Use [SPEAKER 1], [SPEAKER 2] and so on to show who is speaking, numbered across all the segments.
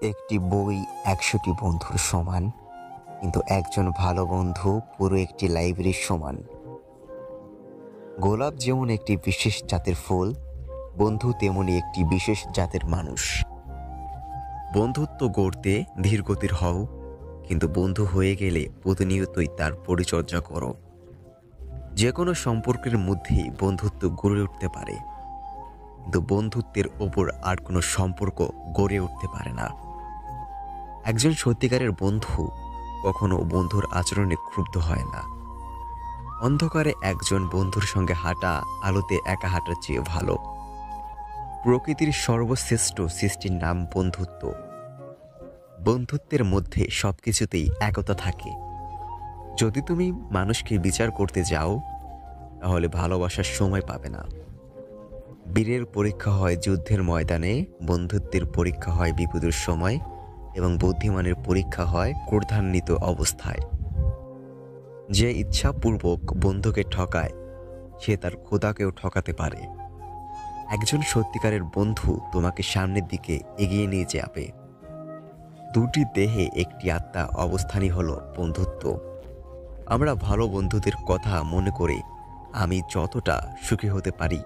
[SPEAKER 1] একটি বই ১০০টি বন্ধুর সমান, কিন্তু একজন ভালো বন্ধু পুরো একটি লাইব্রেরির সমান। গোলাপ যেমন একটি বিশেষ জাতের ফুল, বন্ধু তেমনি একটি বিশেষ জাতের মানুষ। বন্ধুত্ব গড়তে ধীরগতির হও, কিন্তু বন্ধু হয়ে গেলে প্রতিনিয়তই তার পরিচর্যা করো। যে কোনো সম্পর্কের মধ্যেই বন্ধুত্ব গড়ে উঠতে পারে, কিন্তু বন্ধুত্বের ওপর আর কোনো সম্পর্ক গড়ে উঠতে পারে না। একজন সত্যিকারের বন্ধু কখনো বন্ধুর আচরণে ক্ষুব্ধ হয় না। অন্ধকারে একজন বন্ধুর সঙ্গে হাঁটা আলোতে একা হাঁটার চেয়ে ভালো। প্রকৃতির সর্বশ্রেষ্ঠ সৃষ্টির নাম বন্ধুত্ব। বন্ধুত্বের মধ্যে সবকিছুতেই একতা থাকে। যদি তুমি মানুষকে বিচার করতে যাও, তাহলে ভালোবাসার সময় পাবে না। বীরের পরীক্ষা হয় যুদ্ধের ময়দানে, বন্ধুত্বের পরীক্ষা হয় বিপদের সময়, এবং বুদ্ধিমানের পরীক্ষা হয় ক্রোধান্বিত অবস্থায়। যে ইচ্ছাপূর্বক বন্ধুকে ঠকায়, সে তার খোদাকেও ঠকাতে পারে। একজন সত্যিকারের বন্ধু তোমাকে সামনের দিকে এগিয়ে নিয়ে যাবে। দুটি দেহে একটি আত্মা অবস্থানই হলো বন্ধুত্ব। আমরা ভালো বন্ধুদের কথা মনে করে আমি যতটা সুখী হতে পারি,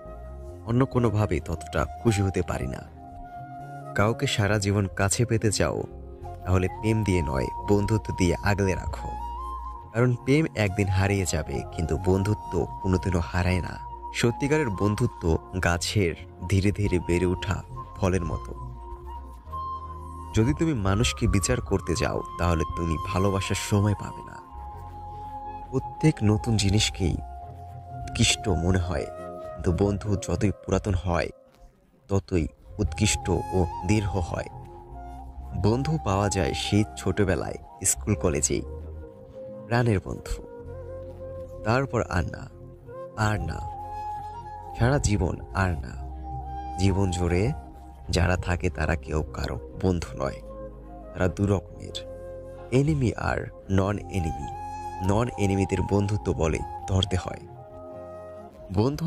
[SPEAKER 1] অন্য কোনোভাবে ততটা খুশি হতে পারি না। কাউকে সারা জীবন কাছে পেতে চাও, তাহলে প্রেম দিয়ে নয়, বন্ধুত্ব দিয়ে আগলে রাখো। কারণ প্রেম একদিন হারিয়ে যাবে, কিন্তু বন্ধুত্ব কোনোদিনও হারায় না। সত্যিকারের বন্ধুত্ব গাছের ধীরে ধীরে বেড়ে ওঠা ফলের মতো। যদি তুমি মানুষকে বিচার করতে যাও, তাহলে তুমি ভালোবাসার সময় পাবে না। প্রত্যেক নতুন জিনিসকেই উৎকৃষ্ট মনে হয়, কিন্তু বন্ধু যতই পুরাতন হয়, ততই উৎকৃষ্ট ও দীর্ঘ হয়। বন্ধু পাওয়া যায় সেই ছোটবেলায়, স্কুল কলেজেই, প্রাণের বন্ধু। তারপর আর না, আর না, সারা জীবন আর না। জীবন জুড়ে যারা থাকে তারা কেউ কারো বন্ধু নয়, তারা দু রকমের, এনিমি আর নন এনিমি। নন এনিমিদের বন্ধুত্ব বলে ধরতে হয়। বন্ধু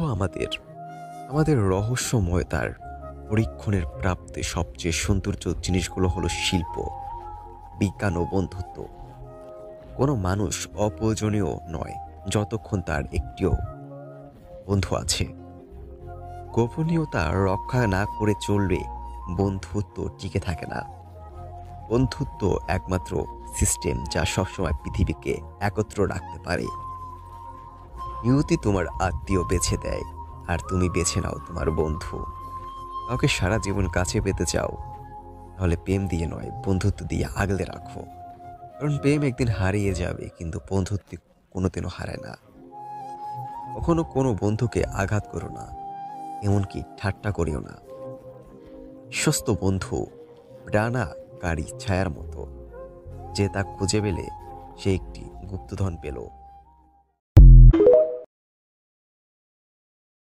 [SPEAKER 1] আমাদের রহস্যময়তার পরীক্ষণের প্রাপ্তে সবচেয়ে সৌন্দর্য জিনিসগুলো হলো শিল্প, বিজ্ঞান ও বন্ধুত্ব। কোনো মানুষ অপ্রয়োজনীয় নয় যতক্ষণ তার একটিও বন্ধু আছে। গোপনীয়তা রক্ষা না করে চললে বন্ধুত্ব টিকে থাকে না। বন্ধুত্ব একমাত্র সিস্টেম যা সবসময় পৃথিবীকে একত্র রাখতে পারে। নিয়তি তোমার আত্মীয় বেছে দেয়, আর তুমি বেছে নাও তোমার বন্ধু। কাউকে সারা জীবন কাছে পেতে চাও, তাহলে প্রেম দিয়ে নয়, বন্ধুত্ব দিয়ে আগলে রাখো। কারণ প্রেম একদিন হারিয়ে যাবে, কিন্তু বন্ধুত্ব কোনোদিনও হারায় না। কখনো কোনো বন্ধুকে আঘাত করো না, এমনকি ঠাট্টা করিও না। বিশ্বস্ত বন্ধু প্রাণাকারী ছায়ার মতো, যে তা খুঁজে পেলে সে একটি গুপ্তধন পেল।